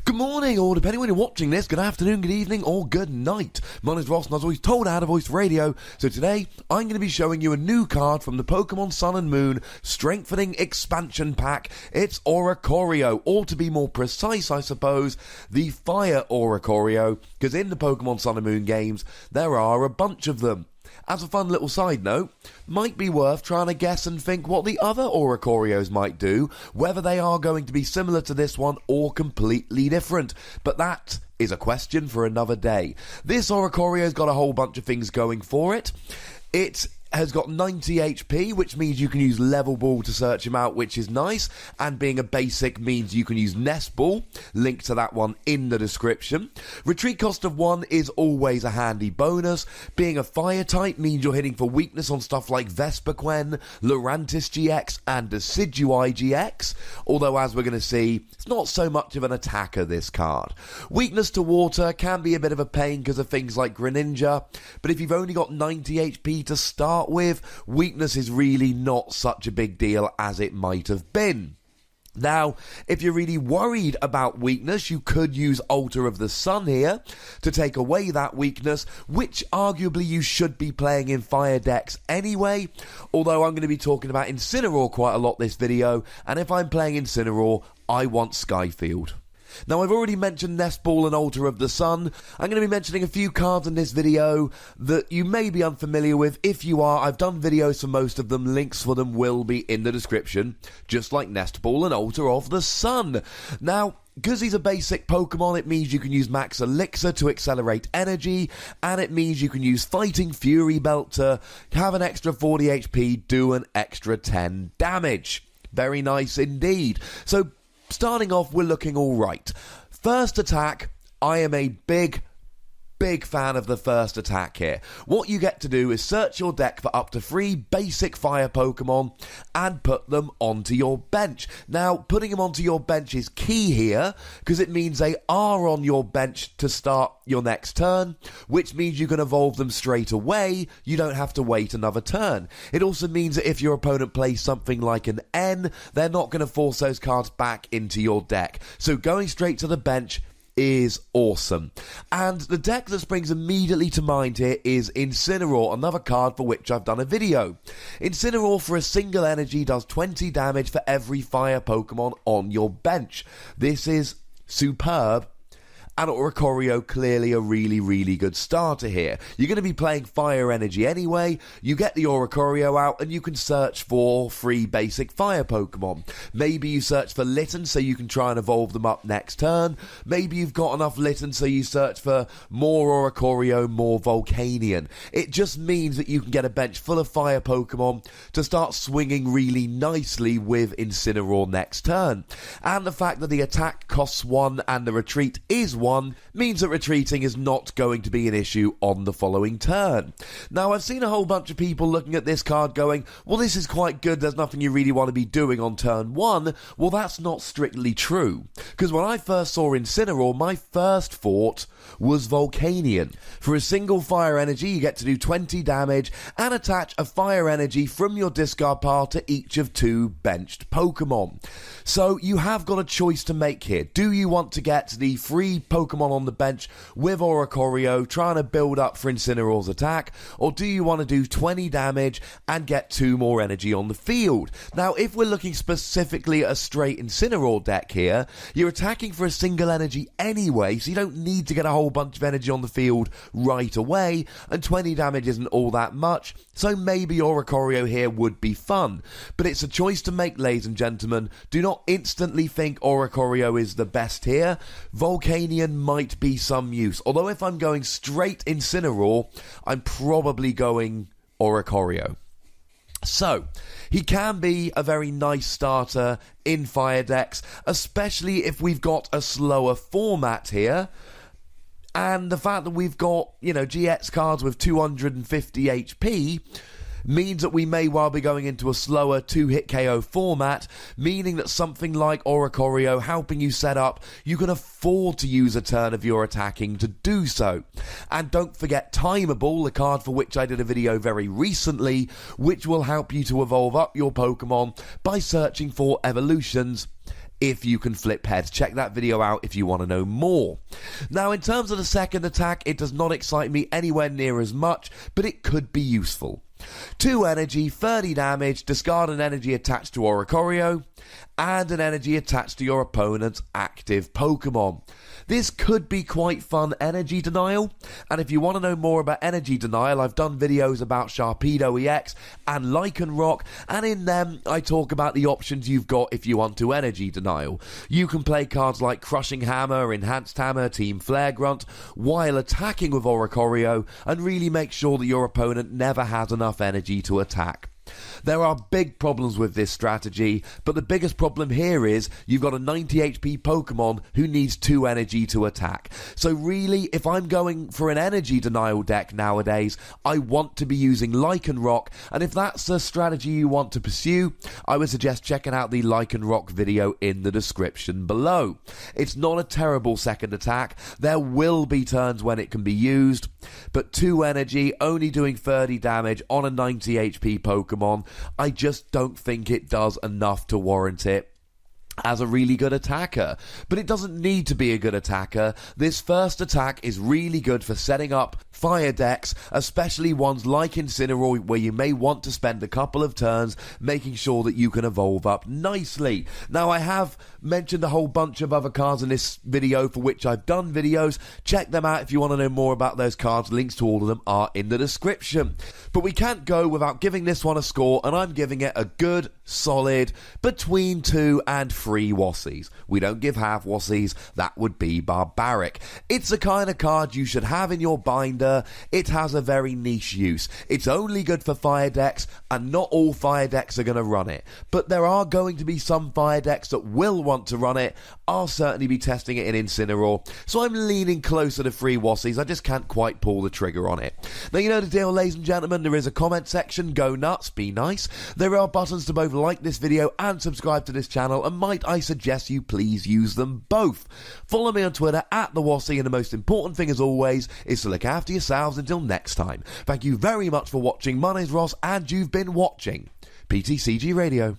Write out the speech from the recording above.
Good morning, or depending when you're watching this, good afternoon, good evening, or good night. My name is Ross, and as always told Out of Voice Radio. So today, I'm going to be showing you a new card from the Pokemon Sun and Moon Strengthening Expansion Pack. It's Oricorio, or to be more precise, I suppose, the Fire Oricorio, because in the Pokemon Sun and Moon games, there are a bunch of them. As a fun little side note, might be worth trying to guess and think what the other Oricorios might do, whether they are going to be similar to this one or completely different. But that is a question for another day. This Oricorio's got a whole bunch of things going for it. It has got 90 HP, which means you can use Level Ball to search him out, which is nice, and being a basic means you can use Nest Ball, link to that one in the description. Retreat cost of 1 is always a handy bonus. Being a fire type means you're hitting for weakness on stuff like Vespiquen, Lurantis GX, and Decidueye GX, although as we're going to see, it's not so much of an attacker, this card. Weakness to water can be a bit of a pain because of things like Greninja, but if you've only got 90 HP to start with, weakness is really not such a big deal as it might have been. Now, if you're really worried about weakness, you could use Altar of the Sun here to take away that weakness, which arguably you should be playing in fire decks anyway, although I'm going to be talking about Incineroar quite a lot this video, and if I'm playing Incineroar, I want Skyfield. Now, I've already mentioned Nest Ball and Altar of the Sun. I'm going to be mentioning a few cards in this video that you may be unfamiliar with. If you are, I've done videos for most of them. Links for them will be in the description, just like Nest Ball and Altar of the Sun. Now, because he's a basic Pokemon, it means you can use Max Elixir to accelerate energy, and it means you can use Fighting Fury Belt to have an extra 40 HP, do an extra 10 damage. Very nice indeed. So, starting off, we're looking alright. First attack, I am a big fan of the first attack here. What you get to do is search your deck for up to 3 basic fire Pokemon and put them onto your bench. Now, putting them onto your bench is key here because it means they are on your bench to start your next turn, which means you can evolve them straight away. You don't have to wait another turn. It also means that if your opponent plays something like an N, they're not going to force those cards back into your deck. So going straight to the bench is awesome. And the deck that springs immediately to mind here is Incineroar, another card for which I've done a video. Incineroar for a single energy does 20 damage for every fire Pokemon on your bench. This is superb. And Oricorio clearly a really good starter here. You're going to be playing fire energy anyway. You get the Oricorio out and you can search for 3 basic fire Pokemon. Maybe you search for Litten so you can try and evolve them up next turn. Maybe you've got enough Litten so you search for more Oricorio, more Volcanion. It just means that you can get a bench full of fire Pokemon to start swinging really nicely with Incineroar next turn. And the fact that the attack costs 1 and the retreat is 1 means that retreating is not going to be an issue on the following turn. Now, I've seen a whole bunch of people looking at this card going, well, this is quite good, there's nothing you really want to be doing on turn 1. Well, that's not strictly true, because when I first saw Incineroar, my first thought was Volcanion. For a single fire energy, you get to do 20 damage and attach a fire energy from your discard pile to each of 2 benched Pokemon. So you have got a choice to make here. Do you want to get the 3 Pokemon on the bench with Oricorio trying to build up for Incineroar's attack, or do you want to do 20 damage and get 2 more energy on the field? Now, if we're looking specifically at a straight Incineroar deck here, you're attacking for a single energy anyway, so you don't need to get a whole bunch of energy on the field right away, and 20 damage isn't all that much, so maybe Oricorio here would be fun. But it's a choice to make, ladies and gentlemen. Do not instantly think Oricorio is the best here. Volcanion might be some use, although if I'm going straight Incineroar, I'm probably going Oricorio. So, he can be a very nice starter in fire decks, especially if we've got a slower format here. And the fact that we've got, GX cards with 250 HP means that we may well be going into a slower 2-hit KO format, meaning that something like Oricorio helping you set up, you can afford to use a turn of your attacking to do so. And don't forget Timeable, the card for which I did a video very recently, which will help you to evolve up your Pokemon by searching for evolutions if you can flip heads. Check that video out if you want to know more. Now, in terms of the second attack, it does not excite me anywhere near as much, but it could be useful. 2 energy, 30 damage, discard an energy attached to Oricorio, and an energy attached to your opponent's active Pokemon. This could be quite fun energy denial, and if you want to know more about energy denial, I've done videos about Sharpedo EX and Lycanroc, and in them I talk about the options you've got if you want to energy denial. You can play cards like Crushing Hammer, Enhanced Hammer, Team Flare Grunt, while attacking with Oricorio, and really make sure that your opponent never has enough energy to attack. There are big problems with this strategy, but the biggest problem here is you've got a 90 HP Pokemon who needs 2 energy to attack. So really, if I'm going for an energy denial deck nowadays, I want to be using Lycanroc, and if that's the strategy you want to pursue, I would suggest checking out the Lycanroc video in the description below. It's not a terrible second attack. There will be turns when it can be used, but 2 energy, only doing 30 damage on a 90 HP Pokemon, I just don't think it does enough to warrant it as a really good attacker. But it doesn't need to be a good attacker. This first attack is really good for setting up fire decks, especially ones like Incineroar, where you may want to spend a couple of turns making sure that you can evolve up nicely. Now, I have mentioned a whole bunch of other cards in this video for which I've done videos. Check them out if you want to know more about those cards. Links to all of them are in the description. But we can't go without giving this one a score, and I'm giving it a good, solid, between 2 and 3 Wassies. We don't give half Wassies, that would be barbaric. It's the kind of card you should have in your binder. It has a very niche use. It's only good for fire decks, and not all fire decks are going to run it. But there are going to be some fire decks that will want to run it. I'll certainly be testing it in Incineroar, so I'm leaning closer to 3 Wassies. I just can't quite pull the trigger on it. Now, you know the deal, ladies and gentlemen. There is a comment section. Go nuts, be nice. There are buttons to both like this video and subscribe to this channel, and might I suggest you please use them both. Follow me on Twitter @TheWassie, and the most important thing as always is to look after yourselves until next time. Thank you very much for watching. My name's Ross, and you've been watching PTCG Radio.